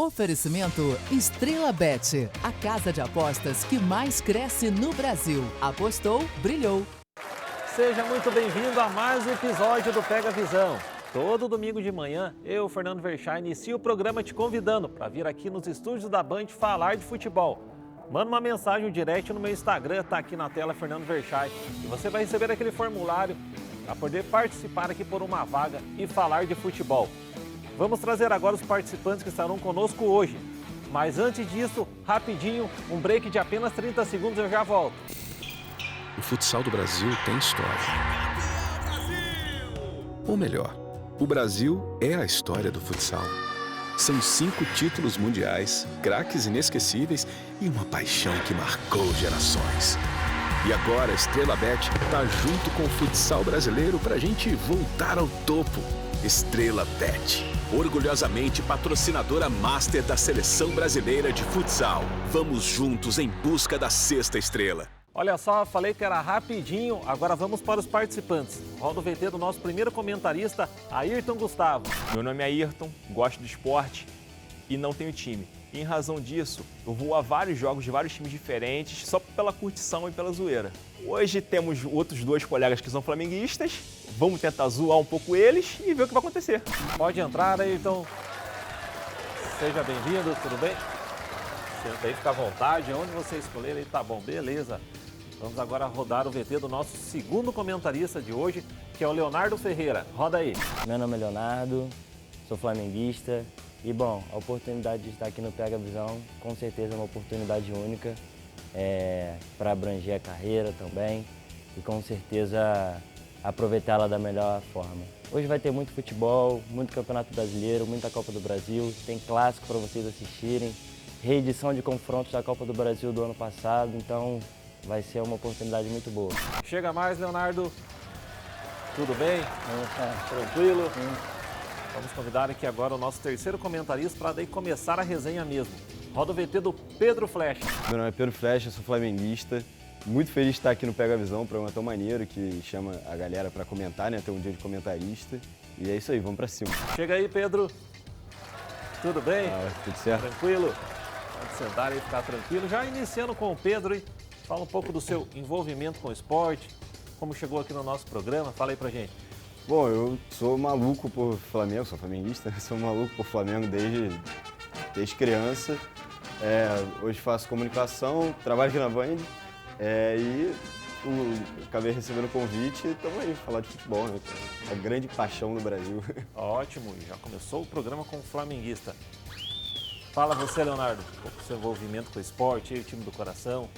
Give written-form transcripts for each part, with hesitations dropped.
Oferecimento Estrela Bet, a casa de apostas que mais cresce no Brasil. Apostou, brilhou. Seja muito bem-vindo a mais um episódio do Pega Visão. Todo domingo de manhã, eu, Fernando Verchay, inicio o programa te convidando para vir aqui nos estúdios da Band falar de futebol. Manda uma mensagem direct no meu Instagram, tá aqui na tela, Fernando Verchay, e você vai receber aquele formulário para poder participar aqui por uma vaga e falar de futebol. Vamos trazer agora os participantes que estarão conosco hoje. Mas antes disso, rapidinho, um break de apenas 30 segundos, eu já volto. O futsal do Brasil tem história. Ou melhor, o Brasil é a história do futsal. São 5 títulos mundiais, craques inesquecíveis e uma paixão que marcou gerações. E agora a Estrela Bet tá junto com o futsal brasileiro pra gente voltar ao topo. Estrela Bet, orgulhosamente patrocinadora master da Seleção Brasileira de Futsal. Vamos juntos em busca da 6ª estrela. Olha só, falei que era rapidinho, agora vamos para os participantes. Roda o VT do nosso primeiro comentarista, Ayrton Gustavo. Meu nome é Ayrton, gosto do esporte e não tenho time. E em razão disso, eu vou a vários jogos de vários times diferentes, só pela curtição e pela zoeira. Hoje temos outros 2 colegas que são flamenguistas, vamos tentar zoar um pouco eles e ver o que vai acontecer. Pode entrar, Ayrton. Seja bem-vindo, tudo bem? Senta aí, fica à vontade, onde você escolher aí tá bom, beleza. Vamos agora rodar o VT do nosso segundo comentarista de hoje, que é o Leonardo Ferreira. Roda aí. Meu nome é Leonardo, sou flamenguista e, bom, a oportunidade de estar aqui no Pega Visão com certeza é uma oportunidade única para abranger a carreira também e com certeza aproveitá-la da melhor forma. Hoje vai ter muito futebol, muito Campeonato Brasileiro, muita Copa do Brasil, tem clássico para vocês assistirem, reedição de confrontos da Copa do Brasil do ano passado, então vai ser uma oportunidade muito boa. Chega mais, Leonardo. Tudo bem? Tranquilo? Vamos convidar aqui agora o nosso terceiro comentarista para daí começar a resenha mesmo. Roda o VT do Pedro Flecha. Meu nome é Pedro Flecha, sou flamenguista. Muito feliz de estar aqui no Pega Visão, um programa tão maneiro que chama a galera para comentar, né? Ter um dia de comentarista. E é isso aí, vamos para cima. Chega aí, Pedro. Tudo bem? Tudo certo? Tranquilo? Pode sentar e ficar tranquilo. Já iniciando com o Pedro, hein? Fala um pouco do seu envolvimento com o esporte, como chegou aqui no nosso programa, fala aí pra gente. Bom, eu sou maluco por Flamengo, sou flamenguista, sou maluco por Flamengo desde criança. Hoje faço comunicação, trabalho aqui na Band e acabei recebendo o convite e estamos aí, falar de futebol, né? A grande paixão do Brasil. Ótimo, e já começou o programa com o flamenguista. Fala você, Leonardo, um pouco do seu envolvimento com o esporte, o time do coração.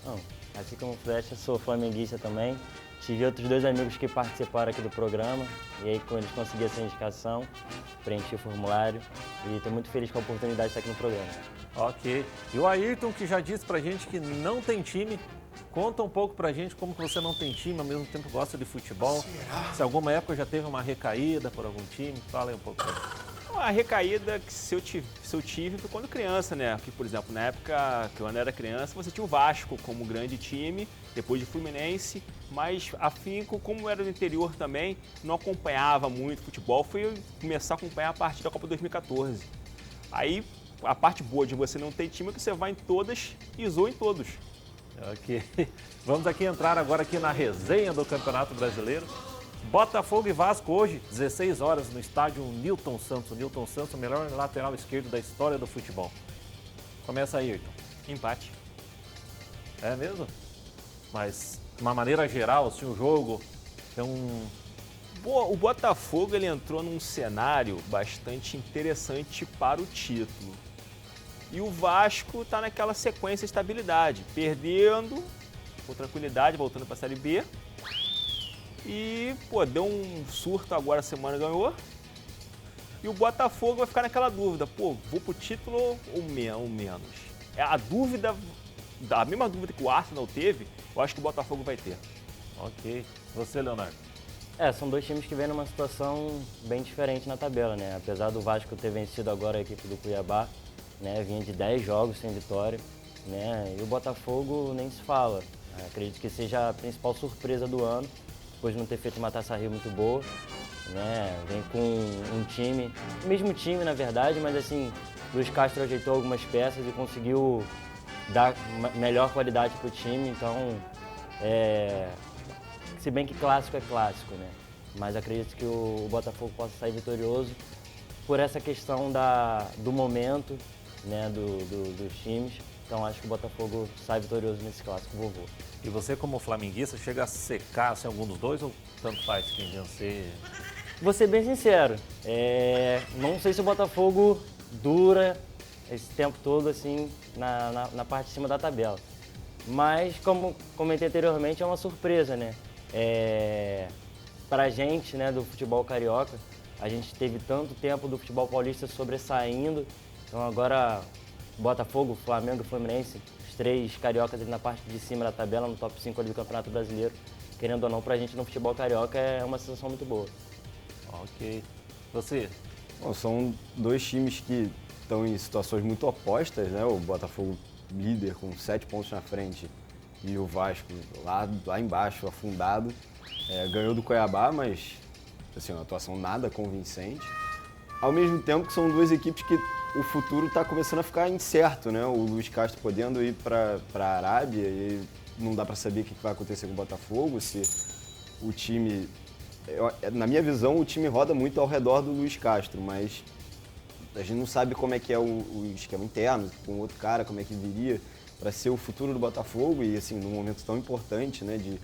Não, assim como o Flecha, sou flamenguista também. Tive outros 2 amigos que participaram aqui do programa e aí quando eles conseguiram essa indicação, preenchi o formulário e estou muito feliz com a oportunidade de estar aqui no programa. Ok. E o Ayrton, que já disse pra gente que não tem time, conta um pouco pra gente como que você não tem time, ao mesmo tempo gosta de futebol. Se alguma época já teve uma recaída por algum time, fala aí um pouco pra gente. A recaída que se eu tive foi quando criança, né? Porque, por exemplo, na época que eu ainda era criança, você tinha o Vasco como grande time, depois de Fluminense, mas afinco, como era do interior também, não acompanhava muito futebol, fui começar a acompanhar a partir da Copa 2014. Aí, a parte boa de você não ter time é que você vai em todas e zoa em todos. Ok. Vamos aqui entrar agora aqui na resenha do Campeonato Brasileiro. Botafogo e Vasco hoje, 16 horas, no estádio Newton Santos. Newton Santos, o melhor lateral esquerdo da história do futebol. Começa aí, Ayrton. Empate. É mesmo? Mas, de uma maneira geral, assim, o jogo tem O Botafogo ele entrou num cenário bastante interessante para o título. E o Vasco está naquela sequência de estabilidade, perdendo com tranquilidade, voltando para a Série B. E, deu um surto agora, a semana ganhou. E o Botafogo vai ficar naquela dúvida, vou pro título ou menos? É a dúvida, a mesma dúvida que o Arsenal teve, eu acho que o Botafogo vai ter. Ok. Você, Leonardo? São 2 times que vêm numa situação bem diferente na tabela, né? Apesar do Vasco ter vencido agora a equipe do Cuiabá, né? Vinha de 10 jogos sem vitória, né? E o Botafogo nem se fala. Acredito que seja a principal surpresa do ano, depois de não ter feito uma Taça Rio muito boa, né? Vem com um time, o mesmo time na verdade, mas assim, Luiz Castro ajeitou algumas peças e conseguiu dar melhor qualidade para o time, então, se bem que clássico é clássico, né? Mas acredito que o Botafogo possa sair vitorioso por essa questão do momento, né, dos times. Então acho que o Botafogo sai vitorioso nesse clássico vovô. E você, como flamenguista, chega a secar assim, algum dos dois ou tanto faz quem vencer? Vou ser bem sincero, não sei se o Botafogo dura esse tempo todo assim na parte de cima da tabela. Mas, como comentei anteriormente, é uma surpresa, né? Pra gente, né, do futebol carioca, a gente teve tanto tempo do futebol paulista sobressaindo, então agora Botafogo, Flamengo e Fluminense, os 3 cariocas ali na parte de cima da tabela, no top 5 ali do Campeonato Brasileiro, querendo ou não, pra gente no futebol carioca é uma sensação muito boa. Ok. Você? Bom, são 2 times que estão em situações muito opostas, né? O Botafogo líder com 7 pontos na frente e o Vasco lá embaixo, afundado. Ganhou do Cuiabá, mas assim, uma atuação nada convincente. Ao mesmo tempo que são 2 equipes que o futuro está começando a ficar incerto, né? O Luiz Castro podendo ir para a Arábia e não dá para saber o que vai acontecer com o Botafogo, se o time... Na minha visão, o time roda muito ao redor do Luiz Castro, mas a gente não sabe como é que é o esquema interno, com outro cara, como é que viria para ser o futuro do Botafogo e, assim, num momento tão importante, né, de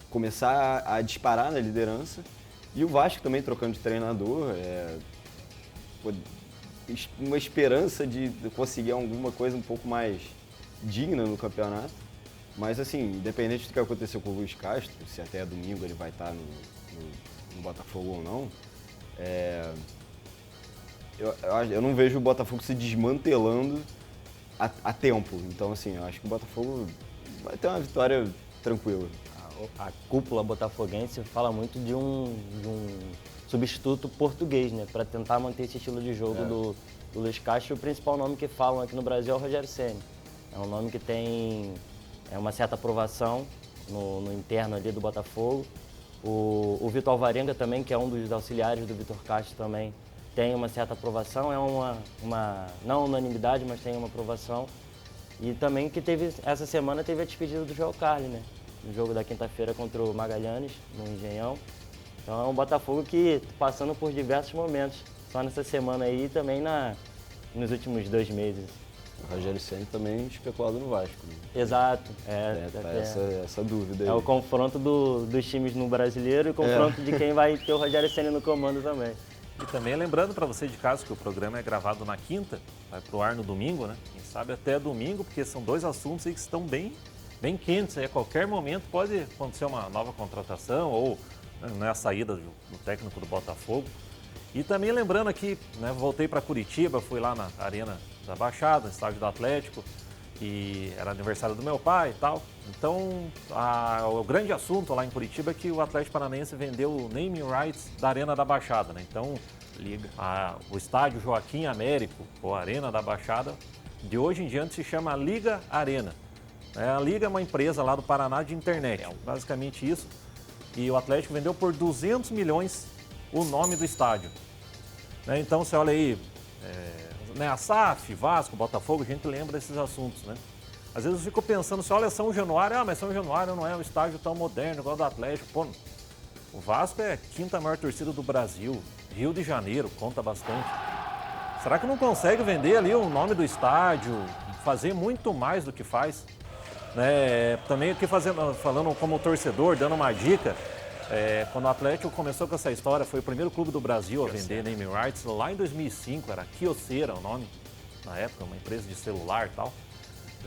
começar a disparar na liderança. E o Vasco também trocando de treinador, uma esperança de conseguir alguma coisa um pouco mais digna no campeonato. Mas, assim, independente do que aconteceu com o Luiz Castro, se até domingo ele vai estar no Botafogo ou não, eu não vejo o Botafogo se desmantelando a tempo. Então, assim, eu acho que o Botafogo vai ter uma vitória tranquila. A cúpula botafoguense fala muito de um substituto português, né, para tentar manter esse estilo de jogo do Luiz Castro. O principal nome que falam aqui no Brasil é o Rogério Ceni. É um nome que tem uma certa aprovação no interno ali do Botafogo. O Vitor Alvarenga também, que é um dos auxiliares do Vitor Castro também, tem uma certa aprovação. Não unanimidade, mas tem uma aprovação. E também que essa semana teve a despedida do João Carli, né? No jogo da quinta-feira contra o Magalhães, no Engenhão. Então é um Botafogo que passando por diversos momentos, só nessa semana aí e também nos últimos 2 meses. O Rogério Ceni também especulado no Vasco. Né? Exato. Essa dúvida aí. É o confronto dos times no Brasileiro e o confronto de quem vai ter o Rogério Ceni no comando também. E também lembrando para você de casa que o programa é gravado na quinta, vai pro ar no domingo, né? Quem sabe até domingo, porque são 2 assuntos aí que estão bem quentes. Aí a qualquer momento pode acontecer uma nova contratação ou, né, a saída do técnico do Botafogo. E também lembrando aqui, né, voltei para Curitiba, fui lá na Arena da Baixada, estádio do Atlético, e era aniversário do meu pai e tal. Então, o grande assunto lá em Curitiba é que o Atlético Paranaense vendeu o naming rights da Arena da Baixada, né? Então, o estádio Joaquim Américo, ou Arena da Baixada, de hoje em diante se chama Liga Arena. A Liga é uma empresa lá do Paraná de internet, basicamente isso. E o Atlético vendeu por 200 milhões o nome do estádio. Então, você olha aí, a SAF, Vasco, Botafogo, a gente lembra desses assuntos, né? Às vezes eu fico pensando, se olha São Januário, mas São Januário não é um estádio tão moderno igual o do Atlético. Pô, o Vasco é a 5ª maior torcida do Brasil, Rio de Janeiro, conta bastante. Será que não consegue vender ali o nome do estádio, fazer muito mais do que faz? Também aqui falando como torcedor, dando uma dica, quando o Atlético começou com essa história, foi o primeiro clube do Brasil a vender naming rights, lá em 2005, era Kyocera o nome, na época, uma empresa de celular e tal.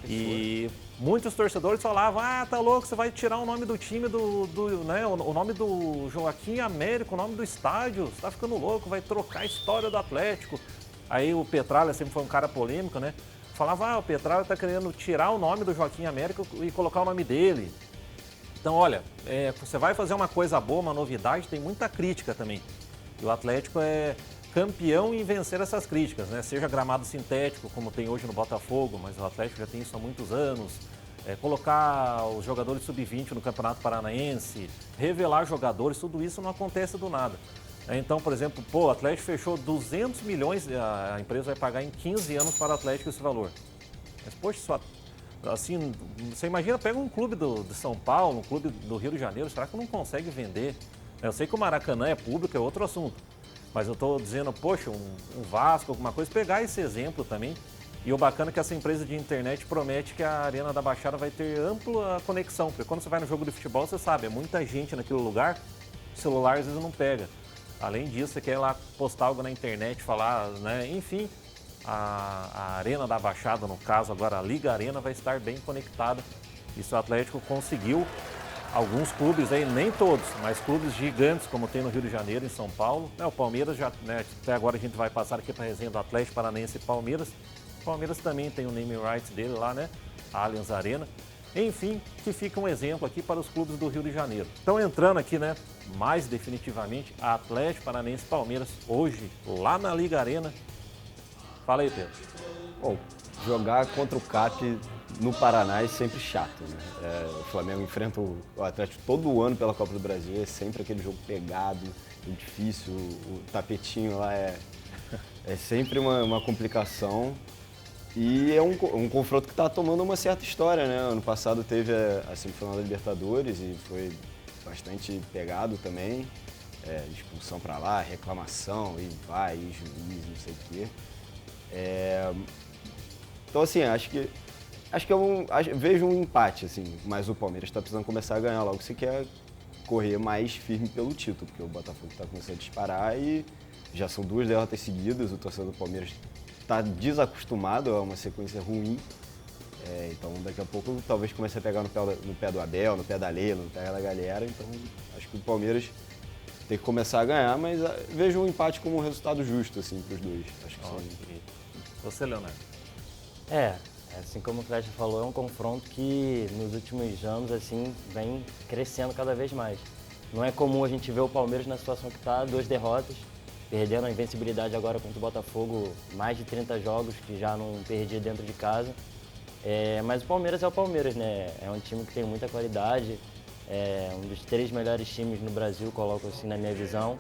E muitos torcedores falavam, tá louco, você vai tirar o nome do time, o nome do Joaquim Américo, o nome do estádio, você tá ficando louco, vai trocar a história do Atlético. Aí o Petralha sempre foi um cara polêmico, né? Falava, o Petralha tá querendo tirar o nome do Joaquim Américo e colocar o nome dele. Então, olha, você vai fazer uma coisa boa, uma novidade, tem muita crítica também. E o Atlético é campeão em vencer essas críticas, né? Seja gramado sintético, como tem hoje no Botafogo, mas o Atlético já tem isso há muitos anos. Colocar os jogadores sub-20 no Campeonato Paranaense, revelar jogadores, tudo isso não acontece do nada. Então, por exemplo, o Atlético fechou 200 milhões, a empresa vai pagar em 15 anos para o Atlético esse valor. Mas, poxa, só, assim, você imagina, pega um clube de São Paulo, um clube do Rio de Janeiro, será que não consegue vender? Eu sei que o Maracanã é público, é outro assunto. Mas eu estou dizendo, poxa, um Vasco, alguma coisa, pegar esse exemplo também. E o bacana é que essa empresa de internet promete que a Arena da Baixada vai ter ampla conexão. Porque quando você vai no jogo de futebol, você sabe, é muita gente naquele lugar, o celular às vezes não pega. Além disso, você quer ir lá postar algo na internet, falar, né? Enfim, a Arena da Baixada, no caso agora a Liga Arena, vai estar bem conectada. Isso o Atlético conseguiu. Alguns clubes aí, nem todos, mas clubes gigantes, como tem no Rio de Janeiro, em São Paulo. O Palmeiras já, né, até agora a gente vai passar aqui para a resenha do Atlético Paranaense e Palmeiras. O Palmeiras também tem o naming rights dele lá, né? A Allianz Arena. Enfim, que fica um exemplo aqui para os clubes do Rio de Janeiro. Então, entrando aqui, né, mais definitivamente, Atlético Paranaense e Palmeiras, hoje, lá na Liga Arena. Fala aí, Pedro. Bom, jogar contra o CAP no Paraná é sempre chato, né? O Flamengo enfrenta o Atlético todo ano pela Copa do Brasil, é sempre aquele jogo pegado, difícil, o tapetinho lá é sempre uma complicação. E é um confronto que está tomando uma certa história, né? Ano passado teve a semifinal da Libertadores e foi bastante pegado também. Expulsão para lá, reclamação, e vai, e juiz, não sei o quê. Então, assim, acho que vejo um empate, assim, mas o Palmeiras está precisando começar a ganhar logo se quer correr mais firme pelo título, porque o Botafogo está começando a disparar e já são 2 derrotas seguidas, o torcedor do Palmeiras está desacostumado a uma sequência ruim, então daqui a pouco talvez comece a pegar no pé do Abel, no pé da Leila, no pé da galera, então acho que o Palmeiras tem que começar a ganhar, mas vejo um empate como um resultado justo, assim, para os dois. Acho que sim. Você, Leonardo? Assim como o Flecha falou, é um confronto que nos últimos anos assim, vem crescendo cada vez mais. Não é comum a gente ver o Palmeiras na situação que está, 2 derrotas, perdendo a invencibilidade agora contra o Botafogo, mais de 30 jogos que já não perdi dentro de casa. Mas o Palmeiras é o Palmeiras, né? É um time que tem muita qualidade, é um dos 3 melhores times no Brasil, coloco assim na minha visão.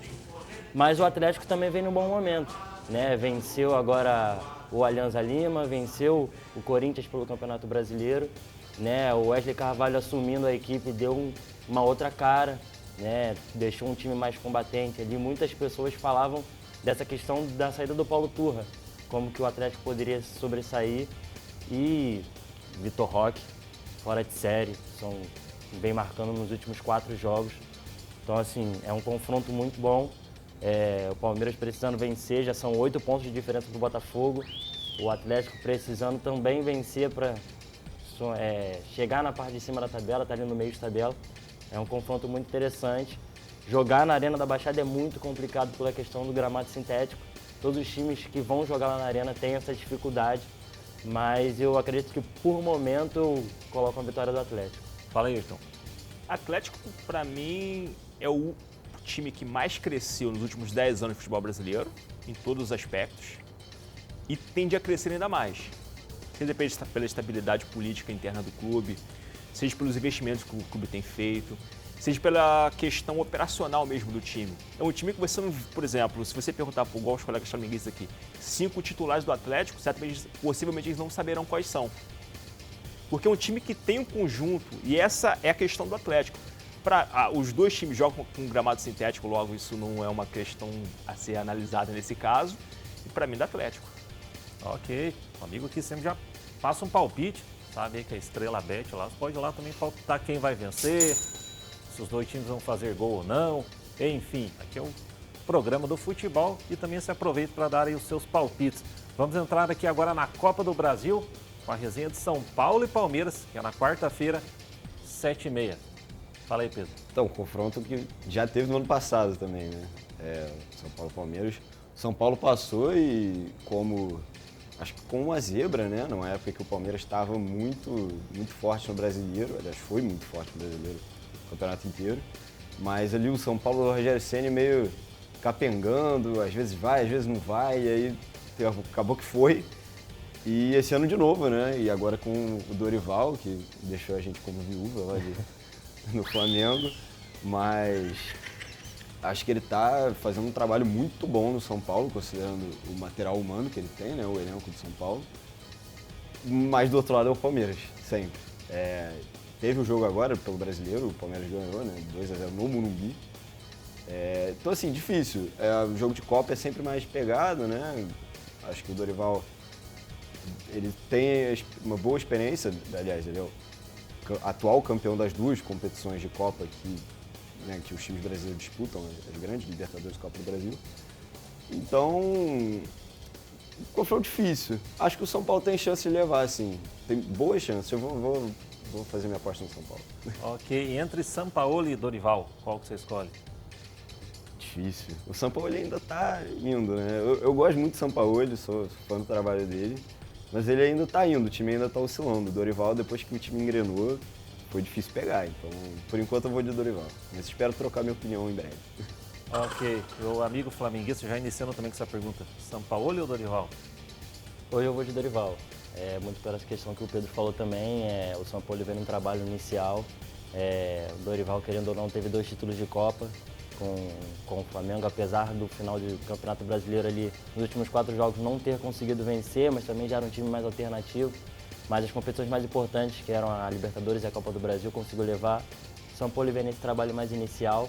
Mas o Atlético também vem num bom momento, né? Venceu agora o Allianz Lima, venceu o Corinthians pelo Campeonato Brasileiro, né? O Wesley Carvalho assumindo a equipe deu uma outra cara, né? Deixou um time mais combatente ali. Muitas pessoas falavam dessa questão da saída do Paulo Turra, como que o Atlético poderia sobressair, e Vitor Roque, fora de série, vem marcando nos últimos 4 jogos. Então, assim, é um confronto muito bom. O Palmeiras precisando vencer, já são 8 pontos de diferença para o Botafogo. O Atlético precisando também vencer para chegar na parte de cima da tabela, tá ali no meio de tabela. É um confronto muito interessante. Jogar na Arena da Baixada é muito complicado pela questão do gramado sintético. Todos os times que vão jogar lá na Arena têm essa dificuldade, mas eu acredito que por momento eu coloco a vitória do Atlético. Fala aí, Ayrton. Atlético, para mim, é o time que mais cresceu nos últimos 10 anos no futebol brasileiro, em todos os aspectos, e tende a crescer ainda mais. Seja pela estabilidade política interna do clube, seja pelos investimentos que o clube tem feito, seja pela questão operacional mesmo do time. É um time que você não, por exemplo, se você perguntar para os colegas flamenguistas aqui, 5 titulares do Atlético, certamente, possivelmente eles não saberão quais são. Porque é um time que tem um conjunto, e essa é a questão do Atlético. Os 2 times jogam com gramado sintético, logo isso não é uma questão a ser analisada nesse caso, e para mim do Atlético. Ok, o amigo aqui sempre já passa um palpite, sabe aí que a Estrela Bet lá, você pode ir lá também palpitar quem vai vencer, se os 2 times vão fazer gol ou não, enfim, aqui é o programa do futebol e também se aproveita para dar aí os seus palpites. Vamos entrar aqui agora na Copa do Brasil, com a resenha de São Paulo e Palmeiras, que é na quarta-feira, 7h30. Fala aí, Pedro. Então, confronto que já teve no ano passado também, né? São Paulo e Palmeiras. São Paulo passou e acho que com uma zebra, né? Numa época que o Palmeiras estava muito, muito forte no Brasileiro, aliás, foi muito forte no Brasileiro, o campeonato inteiro. Mas ali o São Paulo do Rogério Ceni meio capengando, às vezes vai, às vezes não vai, e aí acabou que foi. E esse ano de novo, né? E agora com o Dorival, que deixou a gente como viúva lá no Flamengo. Mas Acho que ele está fazendo um trabalho muito bom no São Paulo, considerando o material humano que ele tem, né, o elenco do São Paulo. Mas do outro lado é o Palmeiras, sempre. Teve o jogo agora pelo Brasileiro, o Palmeiras ganhou, né, 2-0 no Morumbi. Então, assim, difícil. O jogo de Copa é sempre mais pegado, né? Acho que o Dorival, ele tem uma boa experiência, aliás, ele é o atual campeão das duas competições de Copa que os times brasileiros disputam, as grandes Libertadores e Copa do Brasil. Então, confronto difícil. Acho que o São Paulo tem chance de levar, assim. Tem boas chances. Eu vou fazer minha aposta no São Paulo. Ok, entre Sampaoli e Dorival, qual que você escolhe? Difícil. O Sampaoli ainda está indo, né? Eu gosto muito do Sampaoli, sou fã do trabalho dele, mas ele ainda está indo, o time ainda está oscilando. O Dorival, depois que o time engrenou, foi difícil pegar. Então, por enquanto eu vou de Dorival, mas espero trocar minha opinião em breve. Ok, o amigo flamenguista já iniciando também com essa pergunta, Sampaoli ou Dorival? Hoje eu vou de Dorival. Muito pela questão que o Pedro falou também, o São Paulo vem num trabalho inicial. O Dorival, querendo ou não, teve 2 títulos de Copa com o Flamengo, apesar do final do Campeonato Brasileiro ali, nos últimos 4 jogos não ter conseguido vencer, mas também já era um time mais alternativo. Mas as competições mais importantes, que eram a Libertadores e a Copa do Brasil, conseguiu levar. O São Paulo vem nesse trabalho mais inicial,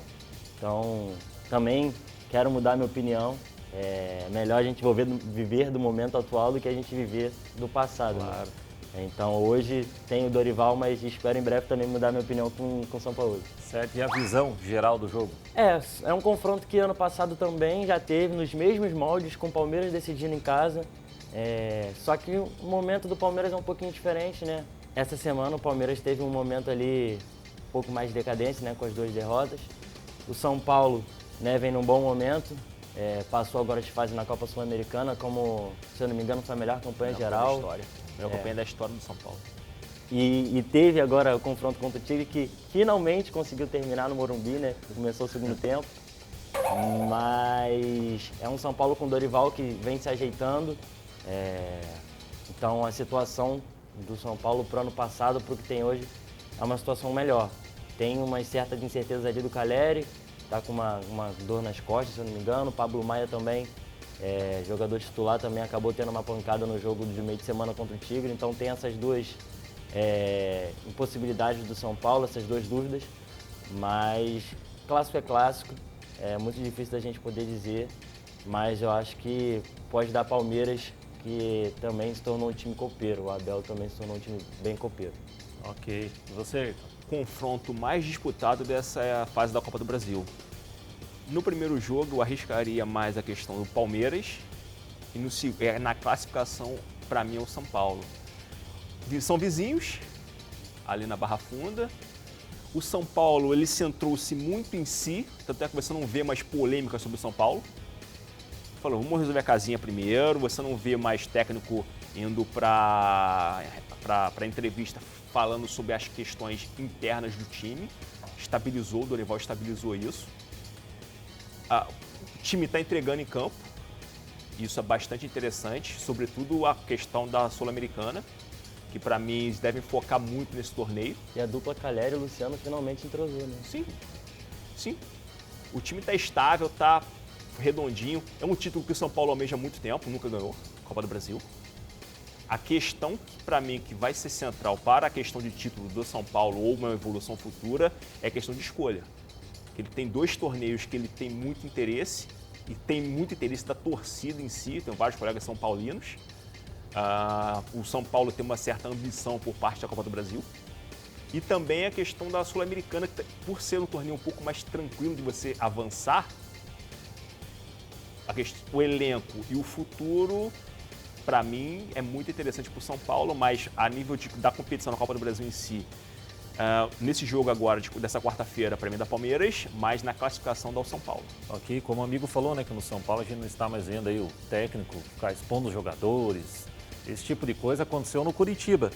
então também quero mudar minha opinião. É melhor a gente viver do momento atual do que a gente viver do passado. Claro. Né? Então hoje tenho o Dorival, mas espero em breve também mudar minha opinião com o São Paulo. Certo, e a visão geral do jogo? É um confronto que ano passado também já teve nos mesmos moldes, com o Palmeiras decidindo em casa. Só que o momento do Palmeiras é um pouquinho diferente, né? Essa semana o Palmeiras teve um momento ali um pouco mais de decadência, né, com as 2 derrotas. O São Paulo, né, vem num bom momento. Passou agora de fase na Copa Sul-Americana, como, se eu não me engano, foi a melhor campanha geral. Melhor campanha da história do São Paulo. E teve agora o confronto contra o Tigre, que finalmente conseguiu terminar no Morumbi, né? Começou o segundo tempo. Mas é um São Paulo com Dorival que vem se ajeitando. Então a situação do São Paulo para o ano passado, para o que tem hoje, é uma situação melhor. Tem uma certa incerteza ali do Calleri, está com uma dor nas costas, se eu não me engano. O Pablo Maia também, jogador titular, também acabou tendo uma pancada no jogo de meio de semana contra o Tigre. Então tem essas 2 impossibilidades do São Paulo, essas 2 dúvidas. Mas clássico é clássico, é muito difícil da gente poder dizer. Mas eu acho que pode dar Palmeiras, que também se tornou um time copeiro. O Abel também se tornou um time bem copeiro. Ok, e você? Confronto mais disputado dessa é a fase da Copa do Brasil. No primeiro jogo eu arriscaria mais a questão do Palmeiras e na classificação, para mim, é o São Paulo. São vizinhos, ali na Barra Funda. O São Paulo, ele centrou-se muito em si, tanto é que você não vê mais polêmica sobre o São Paulo. Falou, vamos resolver a casinha primeiro, você não vê mais técnico indo para entrevista falando sobre as questões internas do time. O Dorival estabilizou isso. O time está entregando em campo, isso é bastante interessante, sobretudo a questão da Sul-Americana, que para mim eles devem focar muito nesse torneio. E a dupla Calleri e Luciano finalmente entrosou, né? Sim. O time está estável, está redondinho. É um título que o São Paulo almeja há muito tempo, nunca ganhou, Copa do Brasil. A questão, para mim, que vai ser central para a questão de título do São Paulo ou uma evolução futura é a questão de escolha. Ele tem 2 torneios que ele tem muito interesse e tem muito interesse da torcida em si, tem vários colegas são paulinos. O São Paulo tem uma certa ambição por parte da Copa do Brasil. E também a questão da Sul-Americana, que por ser um torneio um pouco mais tranquilo de você avançar, o elenco e o futuro, para mim, é muito interessante para o São Paulo, mas a nível da competição na Copa do Brasil em si, nesse jogo agora, dessa quarta-feira, para mim é da Palmeiras, mas na classificação dá o São Paulo. Ok, como o amigo falou, né, que no São Paulo a gente não está mais vendo aí o técnico ficar expondo os jogadores. Esse tipo de coisa aconteceu no Curitiba.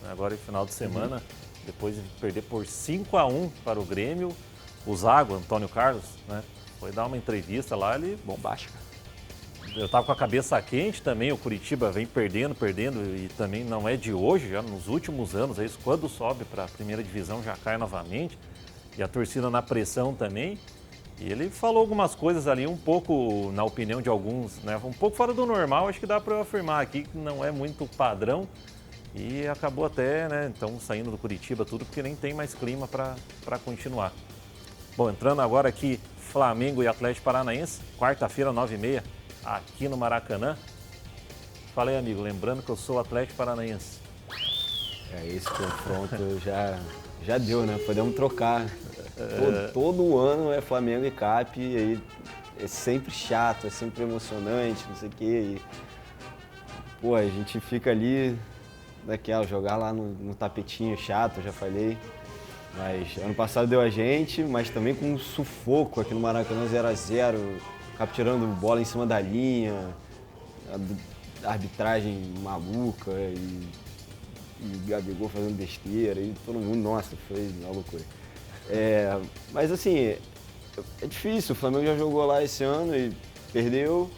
Agora, no final de semana, depois de perder por 5-1 para o Grêmio, o Zago, Antônio Carlos, né, foi dar uma entrevista lá, ele... Bombástica. Eu estava com a cabeça quente também, o Curitiba vem perdendo, e também não é de hoje, já nos últimos anos, é isso, quando sobe para a primeira divisão já cai novamente, e a torcida na pressão também. E ele falou algumas coisas ali um pouco, na opinião de alguns, né, um pouco fora do normal, acho que dá para eu afirmar aqui que não é muito padrão. E acabou até, né, então, saindo do Curitiba tudo, porque nem tem mais clima para continuar. Bom, entrando agora aqui, Flamengo e Atlético Paranaense, quarta-feira, 9h30, aqui no Maracanã. Falei, amigo, lembrando que eu sou Atlético Paranaense. Esse confronto já deu, né? Podemos trocar. Todo ano é Flamengo e CAP, e aí é sempre chato, é sempre emocionante, não sei o quê. E, pô, a gente fica ali daquela, jogar lá no tapetinho chato, já falei. Mas ano passado deu a gente, mas também com um sufoco aqui no Maracanã 0x0, CAP tirando bola em cima da linha, a arbitragem maluca e Gabigol fazendo besteira e todo mundo, nossa, foi uma loucura. Mas assim, é difícil, o Flamengo já jogou lá esse ano e perdeu.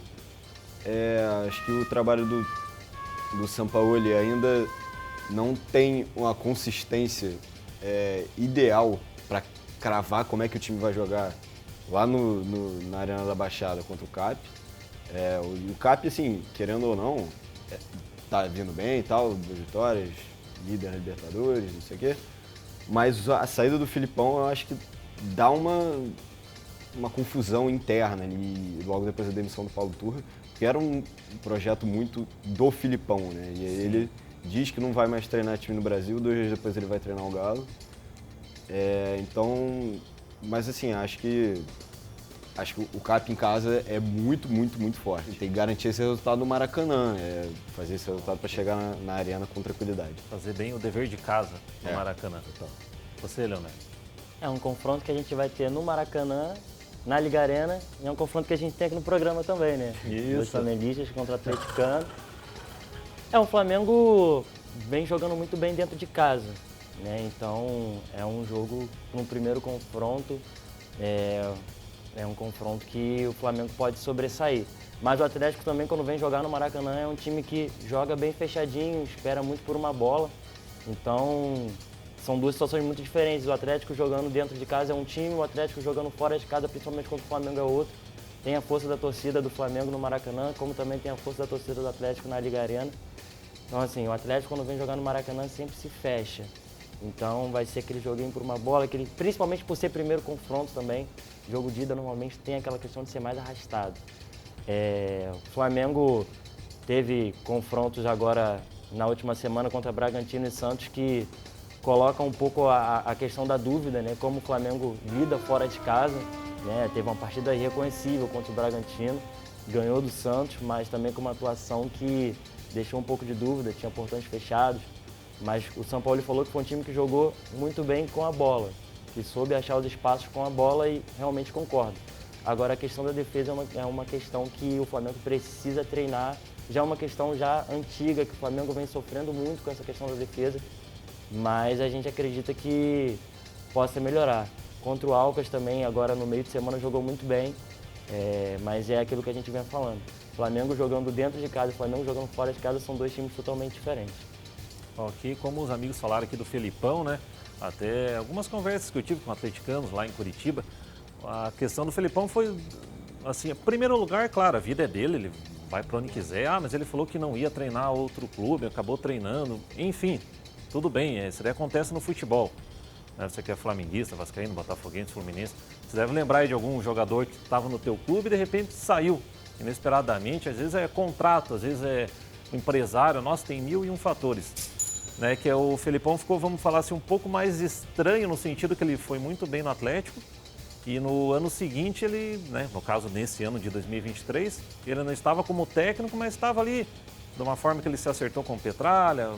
Acho que o trabalho do Sampaoli ainda não tem uma consistência ideal para cravar como é que o time vai jogar lá na Arena da Baixada contra o CAP. O CAP, assim, querendo ou não, tá vindo bem e tal, 2 vitórias, líder na Libertadores, não sei o quê. Mas a saída do Filipão, eu acho que dá uma confusão interna ali, logo depois da demissão do Paulo Turra, que era um projeto muito do Filipão, né? E ele diz que não vai mais treinar time no Brasil, 2 dias depois ele vai treinar o Galo. Então, mas assim, acho que o CAP em casa é muito, muito, muito forte. Tem que garantir esse resultado no Maracanã, fazer esse resultado para chegar na arena com tranquilidade. Fazer bem o dever de casa no Maracanã. Total. Você, Leonardo? É um confronto que a gente vai ter no Maracanã, na Liga Arena, e é um confronto que a gente tem aqui no programa também, né? Isso. Dois flamenguistas contra o atleticano. O Flamengo vem jogando muito bem dentro de casa, né? Então é um jogo, no primeiro confronto, é um confronto que o Flamengo pode sobressair. Mas o Atlético também, quando vem jogar no Maracanã, é um time que joga bem fechadinho, espera muito por uma bola. Então, são 2 situações muito diferentes. O Atlético jogando dentro de casa é um time, o Atlético jogando fora de casa, principalmente contra o Flamengo, é outro. Tem a força da torcida do Flamengo no Maracanã, como também tem a força da torcida do Atlético na Liga Arena. Então, assim, o Atlético, quando vem jogar no Maracanã, sempre se fecha. Então, vai ser aquele joguinho por uma bola, principalmente por ser primeiro confronto também. Jogo de ida normalmente tem aquela questão de ser mais arrastado. O Flamengo teve confrontos agora na última semana contra Bragantino e Santos que colocam um pouco a questão da dúvida, né? Como o Flamengo lida fora de casa, né? Teve uma partida irreconhecível contra o Bragantino, ganhou do Santos, mas também com uma atuação que deixou um pouco de dúvida, tinha portões fechados. Mas o Sampaoli falou que foi um time que jogou muito bem com a bola, que soube achar os espaços com a bola e realmente concordo. Agora a questão da defesa é uma questão que o Flamengo precisa treinar, já é uma questão já antiga, que o Flamengo vem sofrendo muito com essa questão da defesa, mas a gente acredita que possa melhorar. Contra o Alcas também, agora no meio de semana jogou muito bem, mas é aquilo que a gente vem falando. Flamengo jogando dentro de casa e Flamengo jogando fora de casa são 2 times totalmente diferentes. Ok, como os amigos falaram aqui do Felipão, né? Até algumas conversas que eu tive com atleticanos lá em Curitiba, a questão do Felipão foi, assim, em primeiro lugar, claro, a vida é dele, ele vai para onde quiser. Mas ele falou que não ia treinar outro clube, acabou treinando, enfim, tudo bem, isso daí acontece no futebol. Né? Você que é flamenguista, vascaíno, botafoguense, fluminense, você deve lembrar aí de algum jogador que estava no teu clube e de repente saiu inesperadamente, às vezes é contrato, às vezes é empresário, nossa, tem 1001 fatores. Né, que o Felipão ficou, vamos falar assim, um pouco mais estranho no sentido que ele foi muito bem no Atlético e no ano seguinte ele, né, no caso nesse ano de 2023, ele não estava como técnico, mas estava ali de uma forma que ele se acertou com o Petralha,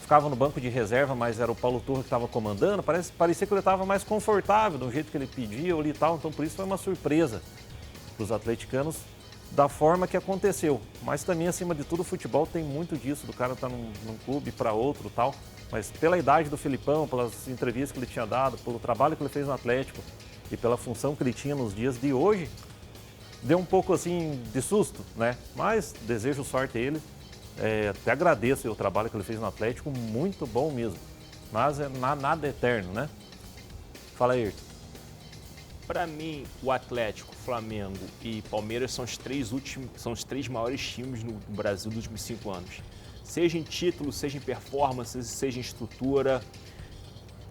ficava no banco de reserva, mas era o Paulo Turra que estava comandando, parecia que ele estava mais confortável do jeito que ele pedia ali e tal, então por isso foi uma surpresa para os atleticanos da forma que aconteceu. Mas também, acima de tudo, o futebol tem muito disso, do cara estar num clube para outro e tal. Mas pela idade do Felipão, pelas entrevistas que ele tinha dado, pelo trabalho que ele fez no Atlético e pela função que ele tinha nos dias de hoje, deu um pouco assim de susto, né? Mas desejo sorte a ele. Até agradeço o trabalho que ele fez no Atlético, muito bom mesmo. Mas nada eterno, né? Fala aí, Ayrton. Para mim, o Atlético, Flamengo e Palmeiras são os três maiores times no Brasil dos últimos 5 anos. Seja em título, seja em performance, seja em estrutura.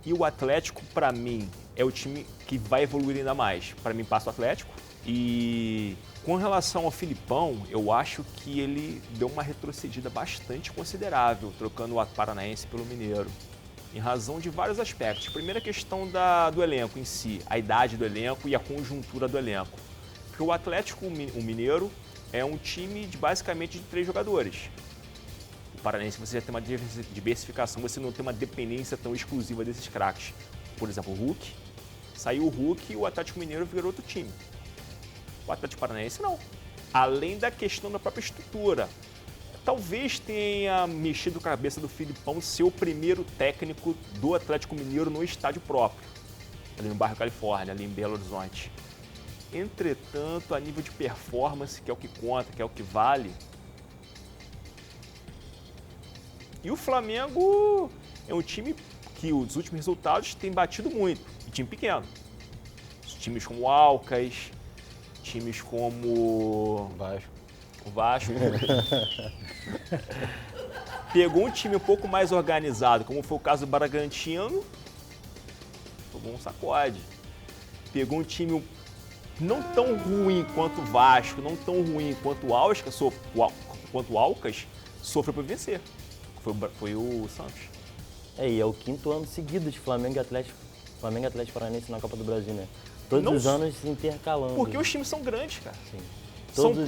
E o Atlético, para mim, é o time que vai evoluir ainda mais. Para mim, passa o Atlético. E com relação ao Filipão, eu acho que ele deu uma retrocedida bastante considerável, trocando o Paranaense pelo Mineiro, em razão de vários aspectos. Primeira questão do elenco em si, a idade do elenco e a conjuntura do elenco. Porque o Atlético, o Mineiro, é um time basicamente de 3 jogadores. O Paranaense você já tem uma diversificação, você não tem uma dependência tão exclusiva desses craques. Por exemplo, o Hulk, saiu o Hulk e o Atlético Mineiro virou outro time. O Atlético Paranaense não. Além da questão da própria estrutura. Talvez tenha mexido a cabeça do Filipão ser o primeiro técnico do Atlético Mineiro no estádio próprio, ali no bairro Califórnia, ali em Belo Horizonte. Entretanto, a nível de performance, que é o que conta, que é o que vale. E o Flamengo é um time que os últimos resultados tem batido muito. E time pequeno. Times como o Alcas, times como o Vasco. Pegou um time um pouco mais organizado, como foi o caso do Bragantino, tomou um sacode. Pegou um time não tão ruim quanto o Vasco, não tão ruim quanto o Alcas, sofreu para vencer. Foi o Santos. E é o 5º ano seguido de Flamengo e Atlético Paranaense na Copa do Brasil, né? Todos os anos se intercalando. Porque os times são grandes, cara. Sim.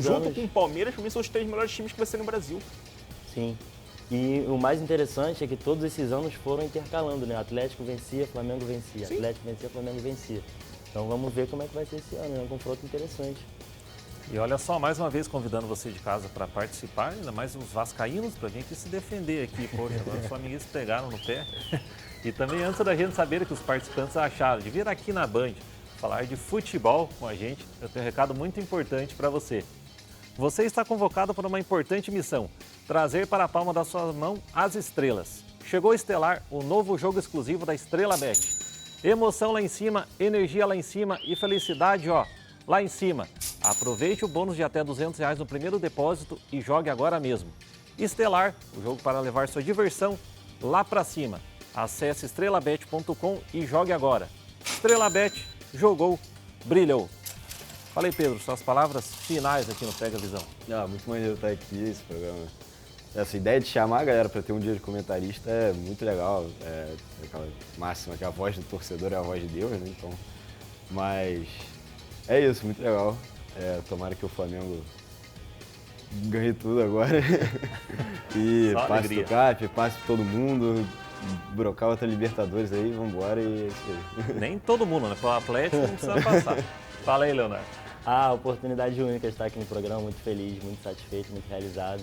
Junto com o Palmeiras, para mim, são os 3 melhores times que vai ser no Brasil. Sim. E o mais interessante é que todos esses anos foram intercalando, né? Atlético vencia, Flamengo vencia. Sim. Atlético vencia, Flamengo vencia. Então vamos ver como é que vai ser esse ano, é um confronto interessante. E olha só, mais uma vez convidando você de casa para participar, ainda mais os vascaínos, para a gente se defender aqui. Poxa, agora os flamenguistas pegaram no pé. E também antes da gente saber o que os participantes acharam de vir aqui na Band falar de futebol com a gente, eu tenho um recado muito importante para você. Você está convocado para uma importante missão, trazer para a palma da sua mão as estrelas. Chegou a Estelar, o novo jogo exclusivo da Estrela Bet. Emoção lá em cima, energia lá em cima e felicidade, ó, lá em cima. Aproveite o bônus de até R$200 no primeiro depósito e jogue agora mesmo. Estelar, o jogo para levar sua diversão lá para cima. Acesse estrelabet.com e jogue agora. Estrela Bet, jogou, brilhou. Falei, Pedro, suas palavras finais aqui no Pega Visão. Muito maneiro estar aqui, esse programa. Essa ideia de chamar a galera para ter um dia de comentarista é muito legal. É aquela máxima que a voz do torcedor é a voz de Deus, né? Então, mas é isso, muito legal. Tomara que o Flamengo ganhe tudo agora. E só passe alegria. do CAP, passe todo mundo, brocar outra Libertadores aí, vambora e é isso aí. Nem todo mundo, né? Para o Atlético não precisa passar. Fala aí, Leonardo. Oportunidade única de estar aqui no programa, muito feliz, muito satisfeito, muito realizado.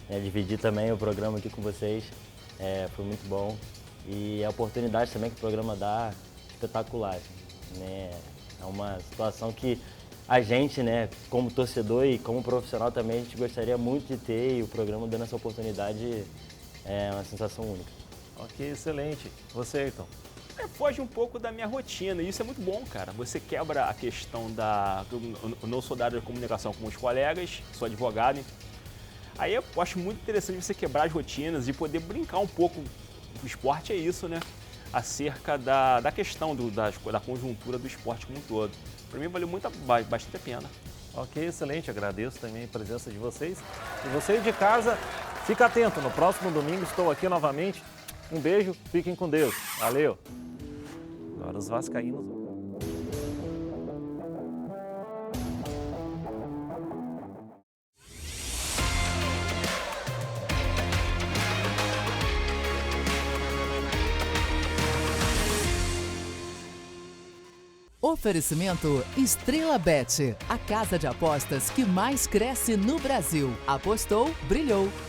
Dividir também o programa aqui com vocês, foi muito bom. E a oportunidade também que o programa dá, espetacular. Né? É uma situação que a gente, né, como torcedor e como profissional também, a gente gostaria muito de ter, e o programa dando essa oportunidade é uma sensação única. Ok, excelente. Você, Ayrton? Foge um pouco da minha rotina, e isso é muito bom, cara. Você quebra a questão da... Eu não sou da área de comunicação com os colegas, sou advogado. Aí eu acho muito interessante você quebrar as rotinas e poder brincar um pouco. O esporte é isso, né? Acerca da questão da conjuntura do esporte como um todo. Para mim valeu bastante a pena. Ok, excelente. Agradeço também a presença de vocês. E você de casa, fica atento. No próximo domingo estou aqui novamente. Um beijo, fiquem com Deus. Valeu. Agora os vascaínos. Oferecimento Estrela Bet, a casa de apostas que mais cresce no Brasil. Apostou, brilhou.